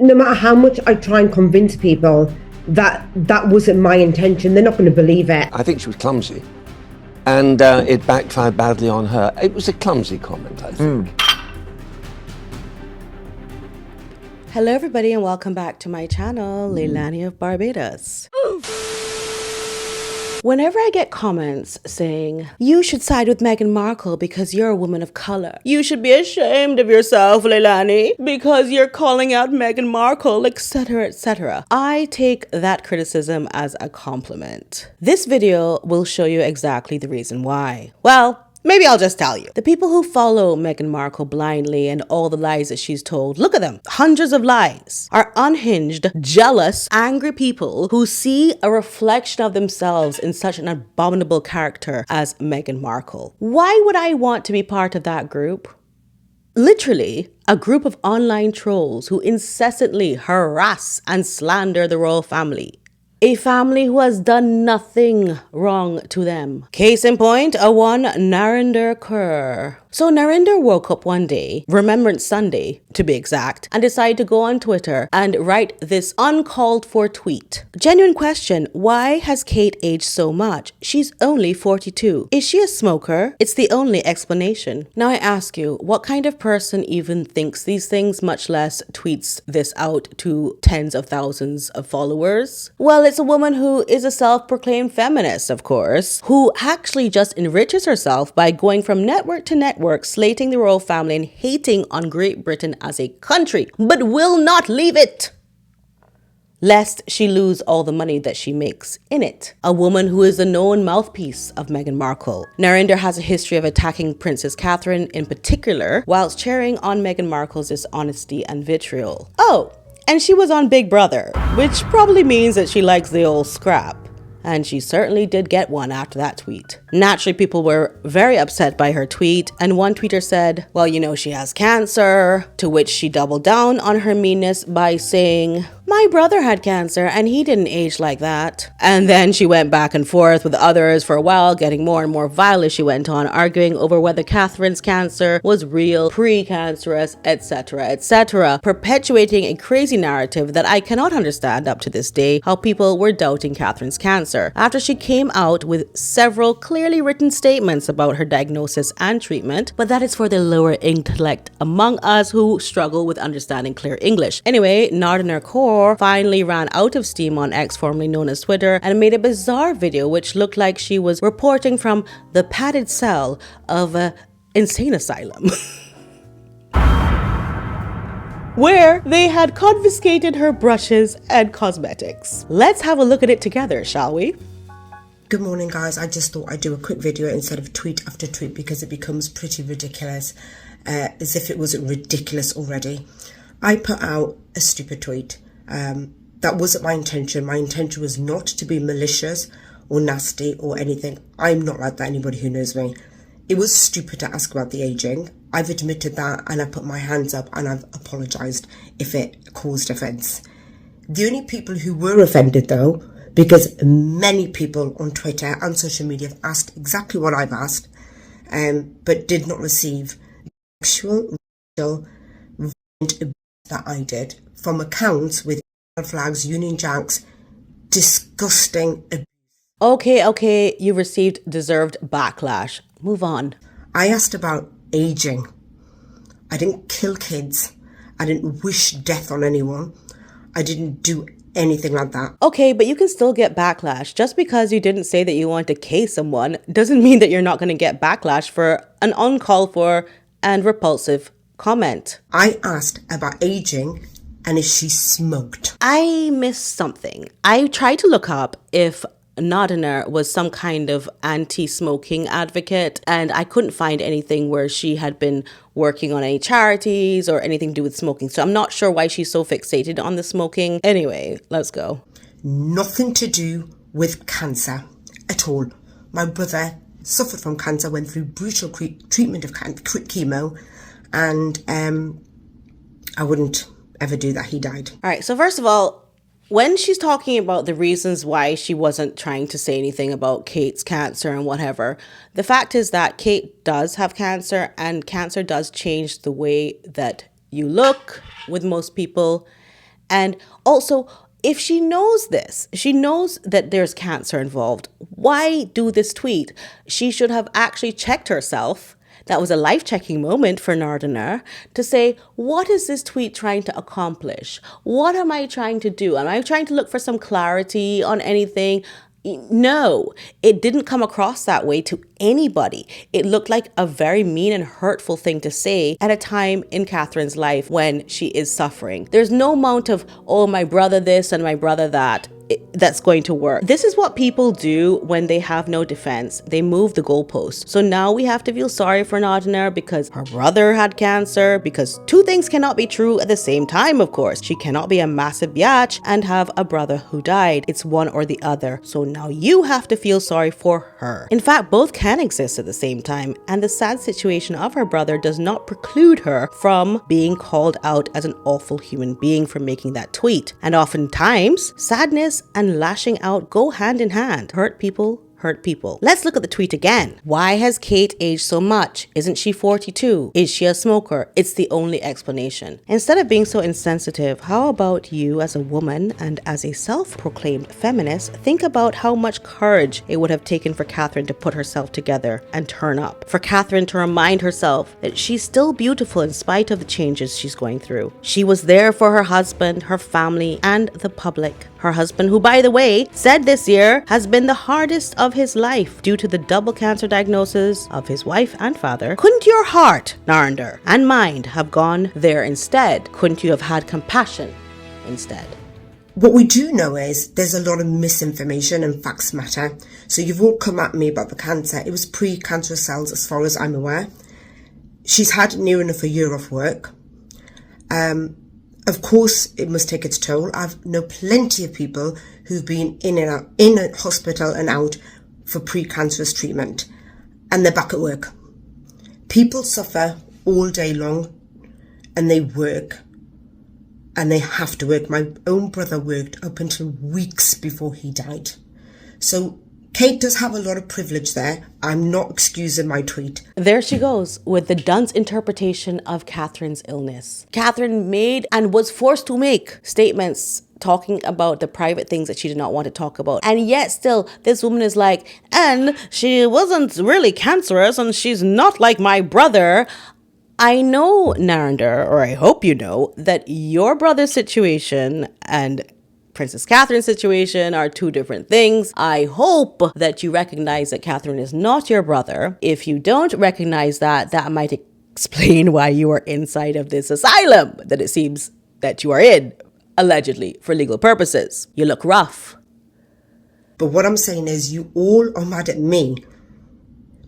No matter how much I try and convince people that that wasn't my intention, they're not going to believe it. I think she was clumsy, and it backfired badly on her. It was a clumsy comment, I think. Hello everybody and welcome back to my channel, Leilani of Barbados. Whenever I get comments saying, you should side with Meghan Markle because you're a woman of color. You should be ashamed of yourself, Leilani, because you're calling out Meghan Markle, etc., etc. I take that criticism as a compliment. This video will show you exactly the reason why. Well, maybe I'll just tell you. The people who follow Meghan Markle blindly and all the lies that she's told, look at them, hundreds of lies, are unhinged, jealous, angry people who see a reflection of themselves in such an abominable character as Meghan Markle. Why would I want to be part of that group? Literally, a group of online trolls who incessantly harass and slander the royal family. A family who has done nothing wrong to them. Case in point, a one Narinder Kaur. So Narinder woke up one day, Remembrance Sunday to be exact, and decided to go on Twitter and write this uncalled for tweet. Genuine question, why has Kate aged so much? She's only 42. Is she a smoker? It's the only explanation. Now I ask you, what kind of person even thinks these things, much less tweets this out to tens of thousands of followers? Well, it's a woman who is a self-proclaimed feminist, of course, who actually just enriches herself by going from network to network, slating the royal family and hating on Great Britain as a country, but will not leave it, lest she lose all the money that she makes in it. A woman who is a known mouthpiece of Meghan Markle. Narinder has a history of attacking Princess Catherine in particular, whilst cheering on Meghan Markle's dishonesty and vitriol. Oh, and she was on Big Brother, which probably means that she likes the old scrap. And she certainly did get one after that tweet. Naturally, people were very upset by her tweet, and one tweeter said, well, you know, she has cancer, to which she doubled down on her meanness by saying, my brother had cancer and he didn't age like that. And then she went back and forth with others for a while, getting more and more vile as she went on, arguing over whether Catherine's cancer was real, pre-cancerous, etc., etc., perpetuating a crazy narrative that I cannot understand up to this day, how people were doubting Catherine's cancer, after she came out with several clearly written statements about her diagnosis and treatment, but that is for the lower intellect among us who struggle with understanding clear English. Anyway, Narinder Kaur finally ran out of steam on X, formerly known as Twitter, and made a bizarre video which looked like she was reporting from the padded cell of an insane asylum. Where they had confiscated her brushes and cosmetics. Let's have a look at it together, shall we? Good morning, guys. I just thought I'd do a quick video instead of tweet after tweet because it becomes pretty ridiculous, as if it wasn't ridiculous already. I put out a stupid tweet. That wasn't my intention. My intention was not to be malicious or nasty or anything. I'm not like that, anybody who knows me. It was stupid to ask about the aging. I've admitted that and I put my hands up and I've apologised if it caused offence. The only people who were offended though, because many people on Twitter and social media have asked exactly what I've asked, but did not receive the actual racial violent that I did from accounts with flags, Union Jacks, disgusting abuse. Okay, you received deserved backlash. Move on. I asked about aging. I didn't kill kids. I didn't wish death on anyone. I didn't do anything like that. Okay, but you can still get backlash. Just because you didn't say that you want to case someone doesn't mean that you're not going to get backlash for an uncalled for and repulsive comment. I asked about aging and if she smoked. I missed something. I tried to look up if Narinder was some kind of anti-smoking advocate, and I couldn't find anything where she had been working on any charities or anything to do with smoking. So I'm not sure why she's so fixated on the smoking. Anyway, let's go. Nothing to do with cancer at all. My brother suffered from cancer, went through brutal treatment of chemo, and I wouldn't ever do that. He died. All right, so first of all, when she's talking about the reasons why she wasn't trying to say anything about Kate's cancer and whatever, the fact is that Kate does have cancer, and cancer does change the way that you look with most people. And also, if she knows this, she knows that there's cancer involved, why do this tweet? She should have actually checked herself. That was a life-checking moment for Narinder to say, what is this tweet trying to accomplish? What am I trying to do? Am I trying to look for some clarity on anything? No, it didn't come across that way to anybody. It looked like a very mean and hurtful thing to say at a time in Catherine's life when she is suffering. There's no amount of, oh, my brother this and my brother that. That's going to work. This is what people do when they have no defense. They move the goalpost. So now we have to feel sorry for Narinder because her brother had cancer, because two things cannot be true at the same time, of course. She cannot be a massive biatch and have a brother who died. It's one or the other. So now you have to feel sorry for her. In fact, both can exist at the same time, and the sad situation of her brother does not preclude her from being called out as an awful human being for making that tweet. And oftentimes, sadness and lashing out go hand in hand. Hurt people hurt people. Let's look at the tweet again. Why has Kate aged so much? Isn't she 42? Is she a smoker? It's the only explanation. Instead of being so insensitive, how about you as a woman and as a self-proclaimed feminist, think about how much courage it would have taken for Catherine to put herself together and turn up. For Catherine to remind herself that she's still beautiful in spite of the changes she's going through. She was there for her husband, her family, and the public. Her husband, who by the way, said this year has been the hardest of his life due to the double cancer diagnosis of his wife and father. Couldn't your heart, Narinder, and mind have gone there instead? Couldn't you have had compassion instead? What we do know is there's a lot of misinformation and facts matter. So you've all come at me about the cancer. It was pre-cancerous cells as far as I'm aware. She's had near enough a year off work. Of course, it must take its toll. I've know plenty of people who've been in and out, in a hospital and out for pre-cancerous treatment, and they're back at work. People suffer all day long, and they work, and they have to work. My own brother worked up until weeks before he died. So Kate does have a lot of privilege there. I'm not excusing my tweet. There she goes with the dunce interpretation of Catherine's illness. Catherine made and was forced to make statements talking about the private things that she did not want to talk about. And yet still, this woman is like, and she wasn't really cancerous and she's not like my brother. I know, Narinder, or I hope you know, that your brother's situation and Princess Catherine's situation are two different things. I hope that you recognize that Catherine is not your brother. If you don't recognize that, that might explain why you are inside of this asylum that it seems that you are in, allegedly, for legal purposes. You look rough. But what I'm saying is you all are mad at me,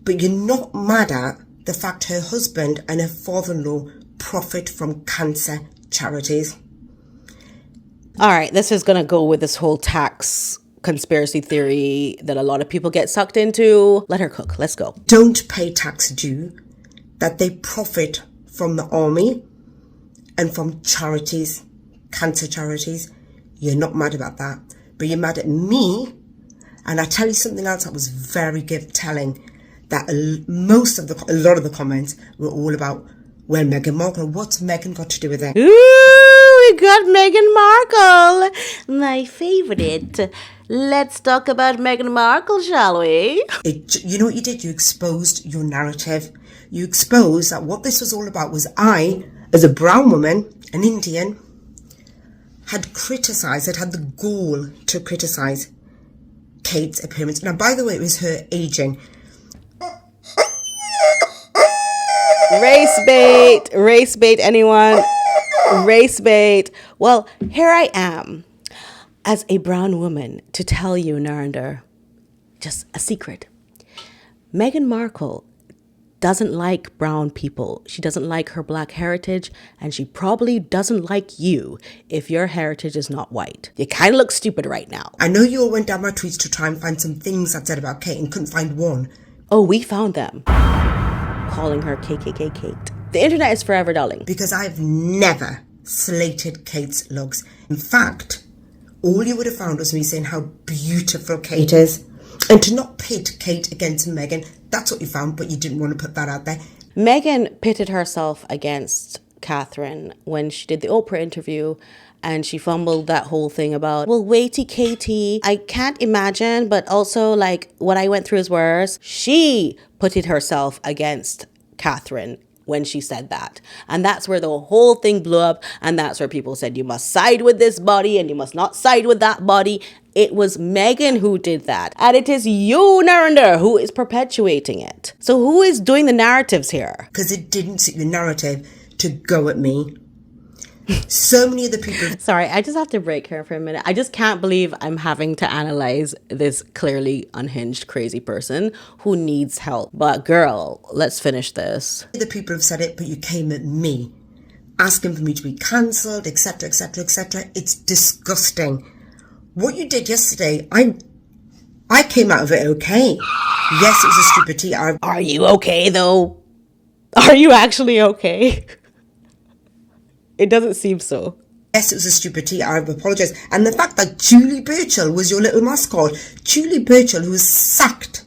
but you're not mad at the fact her husband and her father-in-law profit from cancer charities. All right, this is going to go with this whole tax conspiracy theory that a lot of people get sucked into. Let her cook. Let's go. Don't pay tax due that they profit from the army and from charities, cancer charities. You're not mad about that, but you're mad at me. And I tell you something else that was very telling, that a lot of the comments were all about, well, Meghan Markle, what's Meghan got to do with it? Ooh, we got Meghan Markle, my favorite. Let's talk about Meghan Markle, shall we? You know what you did? You exposed your narrative. You exposed that what this was all about was I, as a brown woman, an Indian, had had the gall to criticise Kate's appearance. Now, by the way, it was her aging. Race bait, anyone? Race bait. Well, here I am, as a brown woman, to tell you, Narinder, just a secret. Meghan Markle doesn't like brown people. She doesn't like her black heritage, and she probably doesn't like you if your heritage is not white. You kind of look stupid right now. I know you all went down my tweets to try and find some things I'd said about Kate and couldn't find one. Oh, we found them. Calling her KKK Kate. The internet is forever, darling. Because I've never slated Kate's looks. In fact, all you would have found was me saying how beautiful Kate is. And to not pit Kate against Meghan, that's what you found, but you didn't want to put that out there. Meghan pitted herself against Catherine when she did the Oprah interview, and she fumbled that whole thing about, well, waity Katie. I can't imagine, but also like what I went through is worse. She pitted herself against Catherine when she said that. And that's where the whole thing blew up. And that's where people said, you must side with this body and you must not side with that body. It was Meghan who did that. And it is you, Narinder, who is perpetuating it. So who is doing the narratives here? Because it didn't suit the narrative to go at me. So many of the people... Sorry, I just have to break here for a minute. I just can't believe I'm having to analyze this clearly unhinged, crazy person who needs help. But girl, let's finish this. The people have said it, but you came at me, asking for me to be cancelled, etc., etc., etc. It's disgusting. What you did yesterday, I came out of it okay. Yes, it was a stupid tea. Are you okay, though? Are you actually okay? It doesn't seem so. Yes, it was a stupid tea. I apologise. And the fact that Julie Burchill was your little mascot, Julie Burchill, who was sacked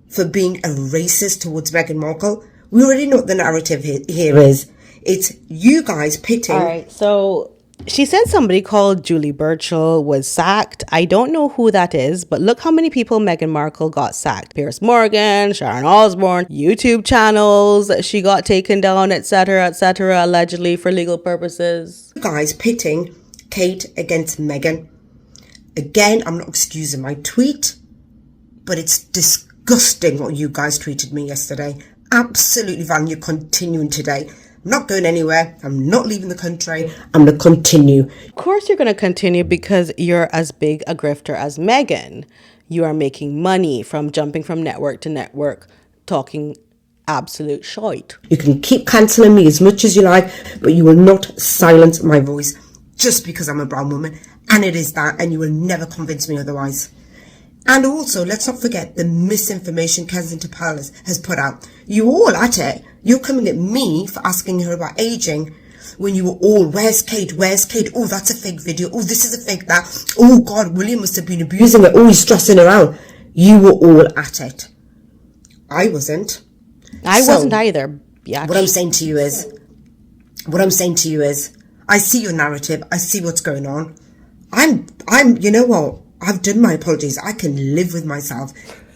for being a racist towards Meghan Markle, we already know what the narrative here is. It's you guys pitting. All right, so she said somebody called Julie Burchill was sacked. I don't know who that is, but look how many people Meghan Markle got sacked. Piers Morgan, Sharon Osbourne, YouTube channels she got taken down, etc., allegedly for legal purposes. You guys pitting Kate against Meghan. Again, I'm not excusing my tweet, but it's disgusting what you guys tweeted me yesterday. Absolutely vile. You're continuing today. I'm not going anywhere. I'm not leaving the country. I'm going to continue. Of course you're going to continue because you're as big a grifter as Meghan. You are making money from jumping from network to network, talking absolute shite. You can keep cancelling me as much as you like, but you will not silence my voice just because I'm a brown woman. And it is that, and you will never convince me otherwise. And also, let's not forget the misinformation Kensington Palace has put out. You all at it. You're coming at me for asking her about aging when you were all, where's Kate? Where's Kate? Oh, that's a fake video. Oh, this is a fake that. Oh, God, William must have been abusing her. Oh, he's stressing her out. You were all at it. I wasn't. I wasn't either. Yeah. What I'm saying to you is, I see your narrative. I see what's going on. You know what? I've done my apologies. I can live with myself.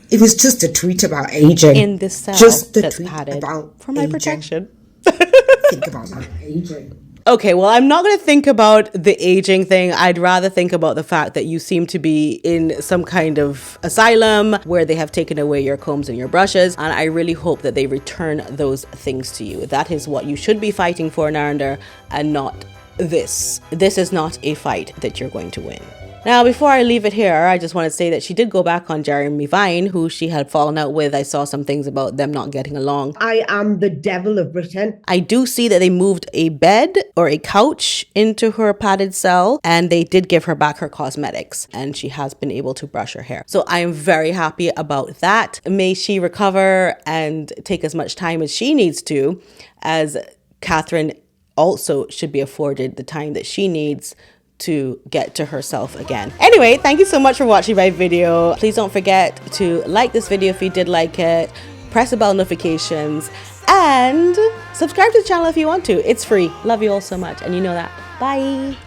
It was just a tweet about aging. In this cell just that's padded for my protection. Think about that, aging. Okay, well, I'm not going to think about the aging thing. I'd rather think about the fact that you seem to be in some kind of asylum where they have taken away your combs and your brushes. And I really hope that they return those things to you. That is what you should be fighting for, Narinder, and not this. This is not a fight that you're going to win. Now, before I leave it here, I just want to say that she did go back on Jeremy Vine, who she had fallen out with. I saw some things about them not getting along. I am the devil of Britain. I do see that they moved a bed or a couch into her padded cell, and they did give her back her cosmetics, and she has been able to brush her hair. So I am very happy about that. May she recover and take as much time as she needs to, as Catherine also should be afforded the time that she needs to get to herself again. Anyway, thank you so much for watching my video. Please don't forget to like this video if you did like it, press the bell notifications, and subscribe to the channel if you want to. It's free. Love you all so much, and you know that. Bye.